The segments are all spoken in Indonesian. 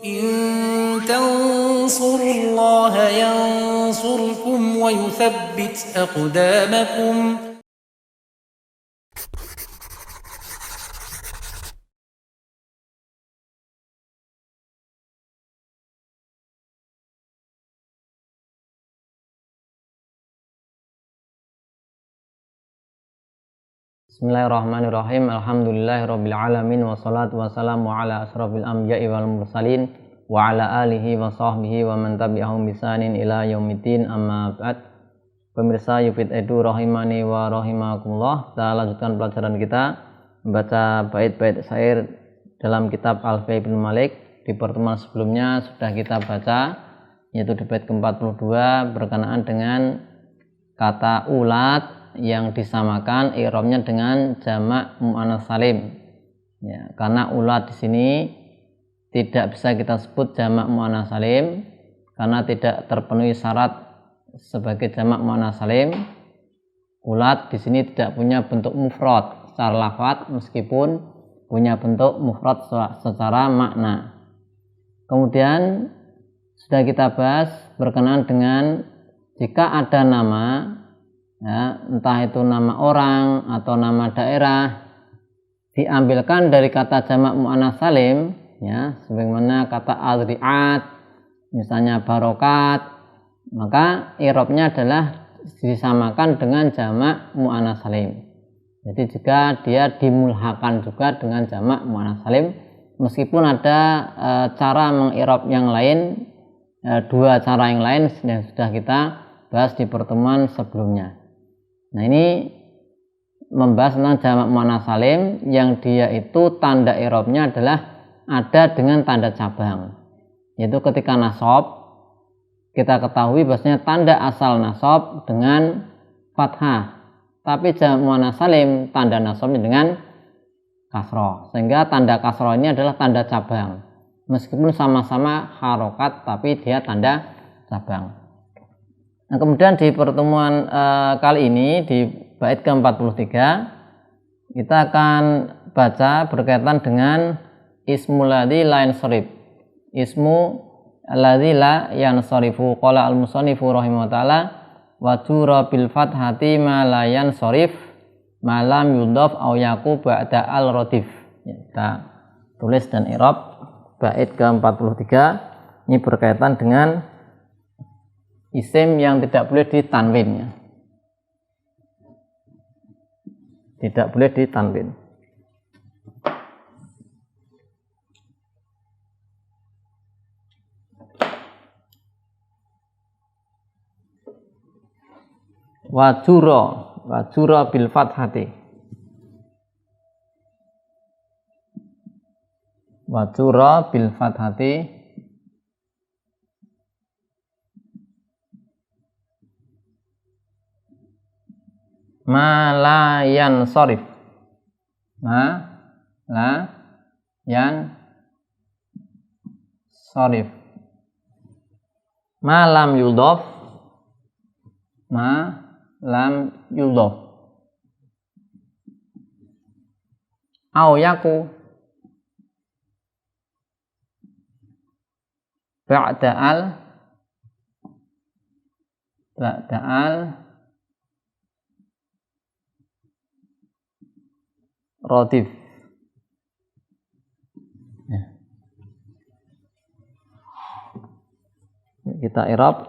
إن تنصروا الله ينصركم ويثبت أقدامكم. Bismillahirrahmanirrahim. Alhamdulillahirabbil alamin wassalatu wassalamu ala asrofil anbiya'i wal mursalin wa ala alihi wa sahbihi wa man tabi'ahum bisanin ila yaumiddin, amma ba'd. Pemirsa Yufid Edu rahimani wa rahimakumullah, kita lanjutkan pelajaran kita membaca bait-bait syair dalam kitab Alfiah Ibnu Malik. Di pertemuan sebelumnya sudah kita baca, yaitu di bait ke-42 berkenaan dengan kata ulat yang disamakan i'rabnya dengan jamak muannats salim. Ya, karena ulat di sini tidak bisa kita sebut jamak muannats salim karena tidak terpenuhi syarat sebagai jamak muannats salim. Ulat di sini tidak punya bentuk mufrad secara lafaz meskipun punya bentuk mufrad secara makna. Kemudian sudah kita bahas berkenaan dengan jika ada nama, ya, entah itu nama orang atau nama daerah, diambilkan dari kata jamak muannats salim, ya, sebagaimana kata adri'at, misalnya barokat, maka i'rabnya adalah disamakan dengan jamak muannats salim. Jadi jika dia dimulhakan juga dengan jamak muannats salim, meskipun ada cara mengi'rab yang lain, dua cara yang lain yang sudah kita bahas di pertemuan sebelumnya. Nah, ini membahas tentang jamak muannats salim yang dia itu tanda i'rabnya adalah ada dengan tanda cabang. Yaitu ketika nasab, kita ketahui bahwasanya tanda asal nasab dengan fathah. Tapi jamak muannats salim tanda nasabnya dengan kasroh. Sehingga tanda kasroh ini adalah tanda cabang. Meskipun sama-sama harokat tapi dia tanda cabang. Nah, kemudian di pertemuan kali ini di bait ke-43 kita akan baca berkaitan dengan ismul ladzi la yansharif. Ismu alladzi la yansarifu. Qala al-musannifu rahimahullah taala wa jura bil fathati ma la yansharif ma lam yudhaf aw yaqub ba'da al-radif. Kita tulis dan i'rab bait ke-43 ini berkaitan dengan isim yang tidak boleh ditanwin, ya. Tidak boleh ditanwin. Wajura bil fathati. Wajura bil fathati ma la yansharif. Ma la yansharif. Ma lam yudhaf. Ma lam yudhaf. Au yaku ba'da al radif. Ya. Kita i'rab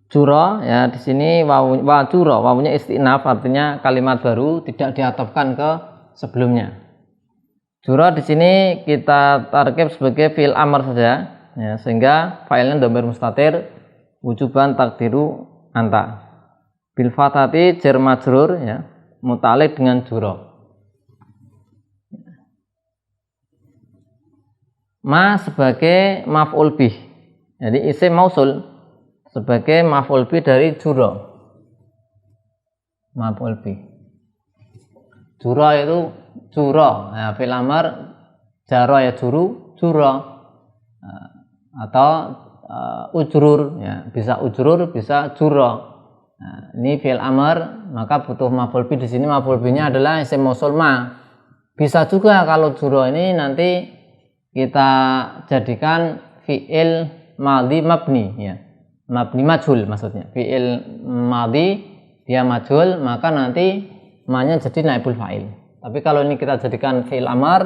jura, ya, di sini wajura, wawunya istinaf, artinya kalimat baru tidak diatofkan ke sebelumnya. Jura di sini kita tarkib sebagai fi'il amr saja, ya, sehingga fa'ilnya dhamir mustatir wujuban takdiru anta. Bil fathati jar majrur, ya, muta'alliq dengan jura. Ma sebagai maf'ul bih. Jadi isim mausul sebagai maf'ul bih dari jura. Maf'ul bih. Jura itu jura, ya, fi'il amr jara ya jura. Atau ujrur, ya, bisa ujrur, bisa jura. Nah, ini fi'il amr, maka butuh maf'ul bih. Di sini maf'ul bihnya adalah isim mausul ma. Bisa juga kalau juro ini nanti kita jadikan fi'il madhi mabni ya. Mabni majhul maksudnya. Fi'il madhi dia majhul, maka nanti ma-nya jadi naibul fa'il. Tapi kalau ini kita jadikan fi'il amar,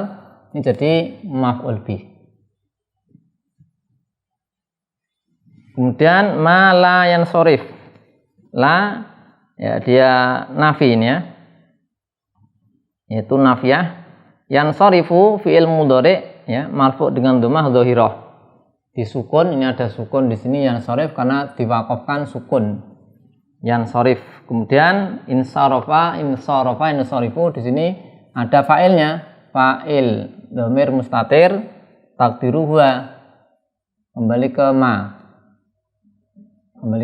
ini jadi maf'ul bih. Kemudian ma la yansorif. La ya dia nafi ini ya. Yaitu nafiyah. Yansorifu fi'il mudhari ya, marfu dengan dhammah dhahirah. Disukun, ini ada sukun di sini yansorif karena diwakafkan sukun. Yansorif. Kemudian insarafa, insorifu di sini ada fa'ilnya, fa'il dhamir mustatir takdiru huwa. Kembali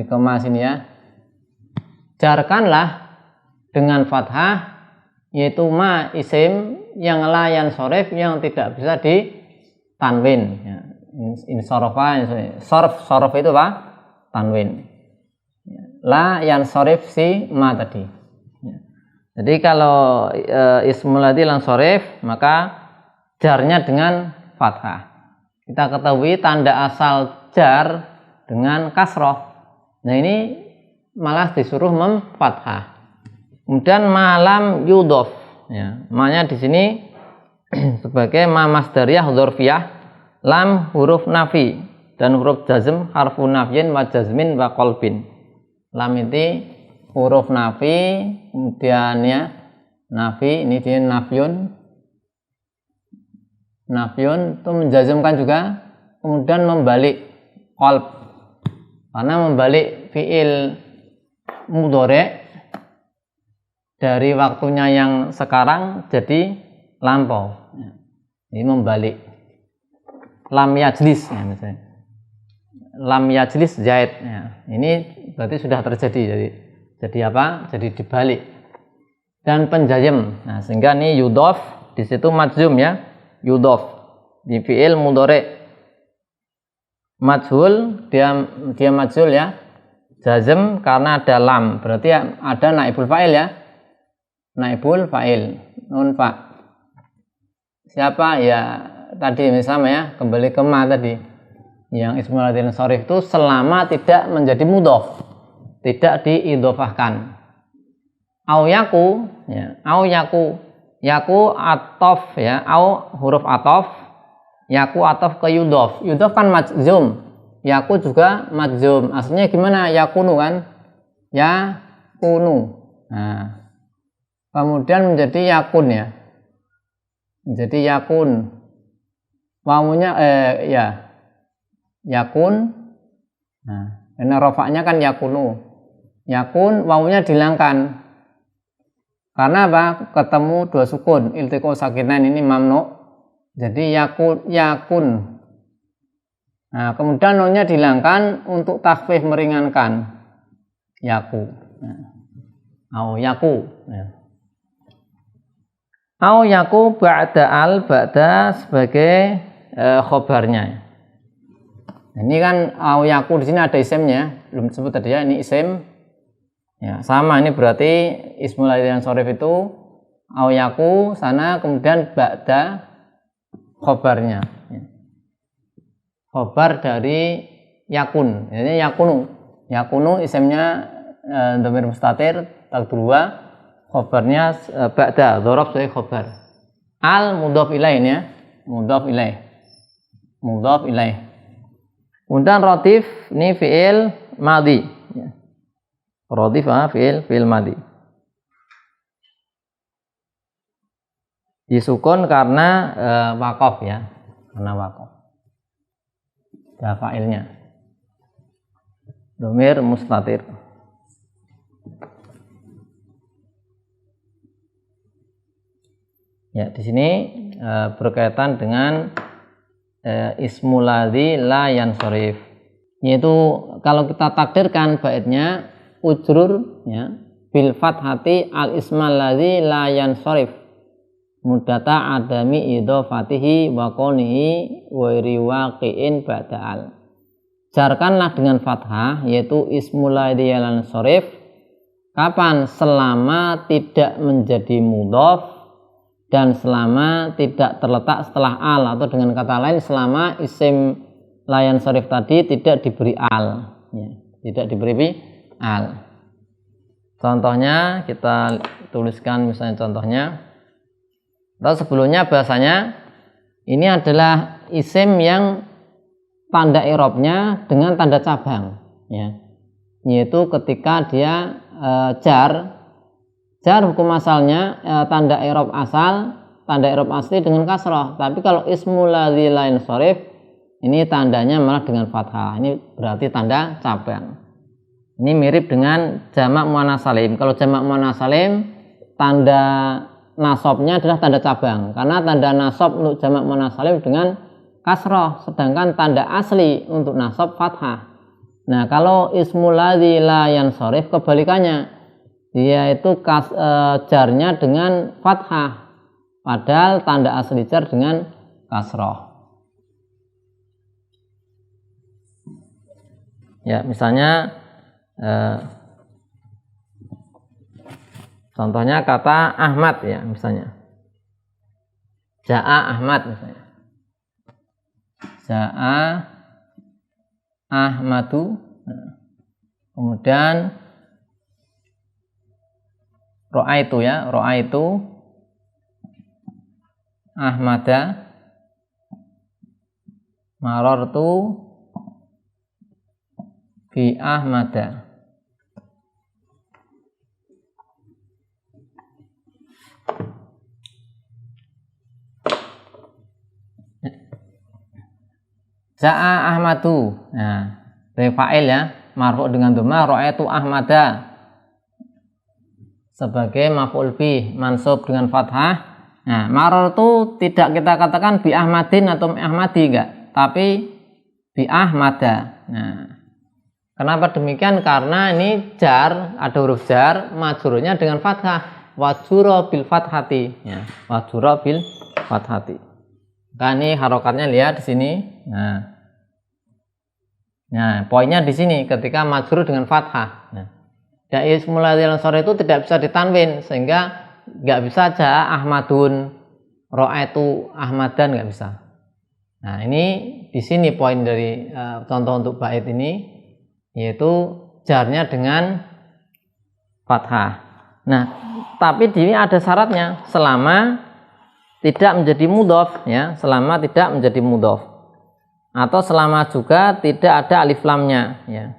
ke ma sini ya. Jarkanlah dengan fathah, yaitu ma isim yang la yansorif yang tidak bisa ditanwin ya. Insarafa, sorf itu apa? Tanwin. La yansorif si ma tadi ya. Jadi kalau ismul ladzi lansorif maka jarnya dengan fathah. Kita ketahui tanda asal jar dengan kasroh. Nah ini malah disuruh memfathah. Kemudian malam yudhof ya, ma-nya di sini sebagai ma masdariyah dzarfiyah, lam huruf nafi dan huruf jazm harfu nafyin wa jazmin wa qalbin. Lam itu huruf nafi, kemudian ya nafi ini dia nafyun itu menjazmkan juga, kemudian membalik qalb karena membalik fi'il mudhari dari waktunya yang sekarang jadi lampau. Ini membalik. Lam yajlis ya misalnya. Lam yajlis zaid ya. Ini berarti sudah terjadi. Jadi apa? Jadi dibalik. Dan penjazm. Nah, sehingga ini yudhof di situ majzum ya. Yudhof di fi'il mudhari. Majhul dia majhul ya. Jazm karena ada lam. Berarti ada naibul fa'il ya. Naibul fa'il nun fa. Siapa ya tadi misalnya ya, kembali ke ma tadi yang ismul ladzi lansorif itu selama tidak menjadi mudhof, tidak diidhofahkan. Au yaku ya, au yaku atof ya, au huruf atof, yaku atof ke yudhof. Yudhof kan majzum, yaku juga majzum. Aslinya gimana? Yakunu kan, yakunu. Nah, kemudian menjadi yakun ya, menjadi yakun. Wawunya ya yakun. Nah, karena rofaknya kan yakunu. Yakun wawunya dihilangkan. Karena apa? Ketemu dua sukun, iltiqo sakinain ini mamnu. Jadi yakun. Nah, kemudian nunnya dihilangkan untuk takhfif meringankan. Yaku. Au yaku. Au yaku ba'da sebagai khobarnya. Ini kan au yaku di sini ada isimnya, belum disebut tadi ya, ini isim. Ya, sama ini berarti ismul ladzi lansorif itu au yaku sana kemudian ba'da khobarnya. Khobar dari yakun. Ini yakunu. Yakunu isimnya dhamir mustatir takdurwa, khobarnya ba'da dzaraf sebagai khobar. Al mudhof ilaih ya. Mudhof ilaih. Kemudian rotif ini fi'il madhi ya. Rotif fi'il madhi. Disukun karena waqaf ya. Karena waqaf. Ada fa'ilnya. Dhamir mustatir. Ya, di sini berkaitan dengan ismul ladzi la yansorif, yaitu kalau kita takdirkan baitnya ujrur ya bil fathati al ismal ladzi la yansorif mudata adami idhofatihi wa qawnihi wa riwaqi'in ba'da'al. Jarkanlah dengan fathah yaitu ismul ladzi la yansorif kapan? Selama tidak menjadi mudhof dan selama tidak terletak setelah al, atau dengan kata lain selama isim la yansharif tadi tidak diberi al, ya, tidak diberi al. Contohnya kita tuliskan, misalnya contohnya, atau sebelumnya bahasanya ini adalah isim yang tanda i'rabnya dengan tanda cabang, ya, yaitu ketika dia jar hukum asalnya tanda i'rab asal, tanda i'rab asli dengan kasrah. Tapi kalau ismul ladzi la yansharif ini tandanya malah dengan fathah. Ini berarti tanda cabang. Ini mirip dengan jamak muannats salim. Kalau jamak muannats salim tanda nasabnya adalah tanda cabang, karena tanda nasab untuk jamak muannats salim dengan kasrah, sedangkan tanda asli untuk nasab fathah. Nah, kalau ismul ladzi la yansharif kebalikannya, dia itu jarnya dengan fathah, padahal tanda asli jar dengan kasrah. Ya, misalnya contohnya kata Ahmad, ya, misalnya Ja'a Ahmad, misalnya Ja'a Ahmadu. Kemudian ro'aitu, ya, ro'aitu Ahmada, marartu bi Ahmada. Ja'a Ahmadu, nah, dari fa'il, ya, marfu' dengan dhamma, ro'aitu Ahmada sebagai maf'ul bih, mansub dengan fathah. Nah, marartu tidak kita katakan bi Ahmadin atau Ahmadi, enggak, tapi bi Ahmada. Nah, kenapa demikian? Karena ini jar, ada huruf jar, majrurnya dengan fathah, wajura bil fathati, ya, wajura bil fathati. Nah, ini harokatnya lihat di sini. Nah, poinnya di sini ketika majrur dengan fathah. Nah, dan ismul ladzi la yansharif itu tidak bisa ditanwin, sehingga nggak bisa Ja'a Ahmadun, ro'aitu Ahmadan, nggak bisa. Nah, ini di sini poin dari contoh untuk bait ini, yaitu jarnya dengan fathah. Nah, tapi di sini ada syaratnya, selama tidak menjadi mudhof, ya, selama tidak menjadi mudhof, atau selama juga tidak ada alif lamnya, ya.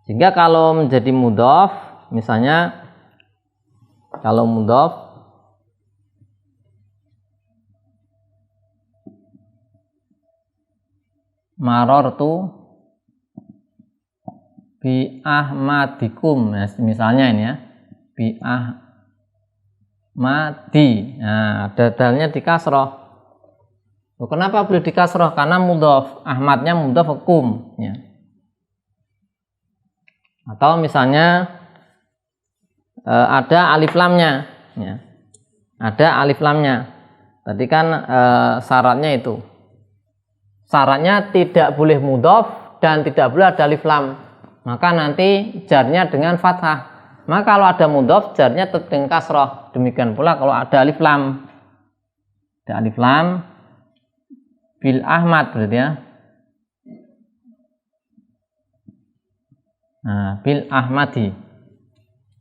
Sehingga kalau menjadi mudhof, misalnya kalau mudhof marartu bi Ahmadikum, nah, misalnya ini, ya, bi Ahmadi. Nah, ada dalnya di kasroh. Kenapa boleh di kasroh? Karena mudhof, Ahmadnya mudhof kum, ya. Atau misalnya ada alif lamnya, ya, ada alif lamnya. Tadi kan syaratnya itu, syaratnya tidak boleh mudhof dan tidak boleh ada alif lam, maka nanti jarnya dengan fathah. Maka kalau ada mudhof, jarnya tetap dengan kasroh. Demikian pula kalau ada alif lam, ada alif lam bil Ahmad, berarti, ya. Nah, bil Ahmadi.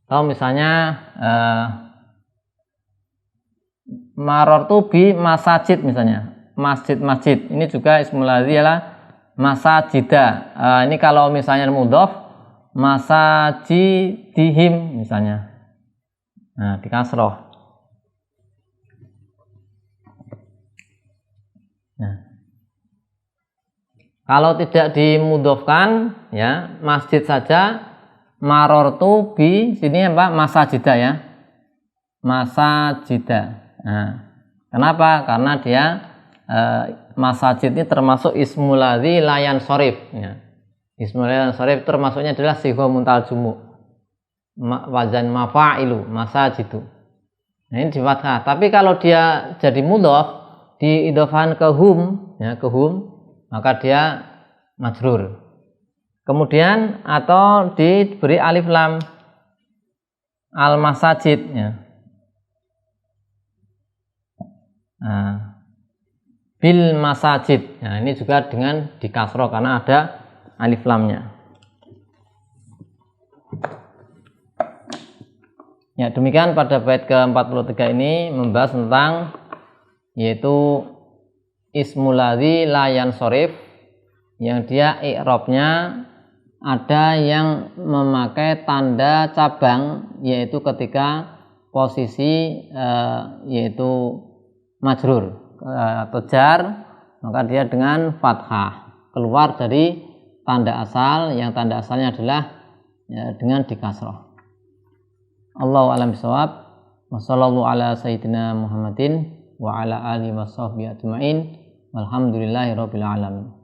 Atau misalnya marartu bi masajid, misalnya masjid-masjid. Ini juga ismul ladzi adalah masajida. Ini kalau misalnya mudhof, masajidihim, misalnya. Nah, di kasroh. Nah, kalau tidak dimudhofkan, ya, masjid saja, marartu bi, sini apa? Masajida, ya, masajida. Nah, kenapa? Karena dia masajid ini termasuk ismul ladzi la yansharif, ya. Ismul ladzi la yansharif termasuknya adalah sighah muntal jumu', wazan mafa'ilu, masajidu. Nah, ini di fathah. Tapi kalau dia jadi mudhof, diidhofahkan ke hum, ya, ke hum, maka dia majrur. Kemudian atau diberi alif lam, al masajid, ya. Bil masajid. Nah, ini juga dengan di kasroh karena ada alif lamnya. Ya, demikian pada bait ke-43 ini membahas tentang yaitu ismul ladzi la yansharif, yang dia i'rabnya ada yang memakai tanda cabang, yaitu ketika posisi yaitu majrur atau jar, maka dia dengan fathah keluar dari tanda asal, yang tanda asalnya adalah dengan dikasroh. Allahu a'lam bishawab. Wa sallallahu ala sayyidina Muhammadin wa ala alihi wa sahbihi ajma'in. Walhamdulillahi rabbil alamin.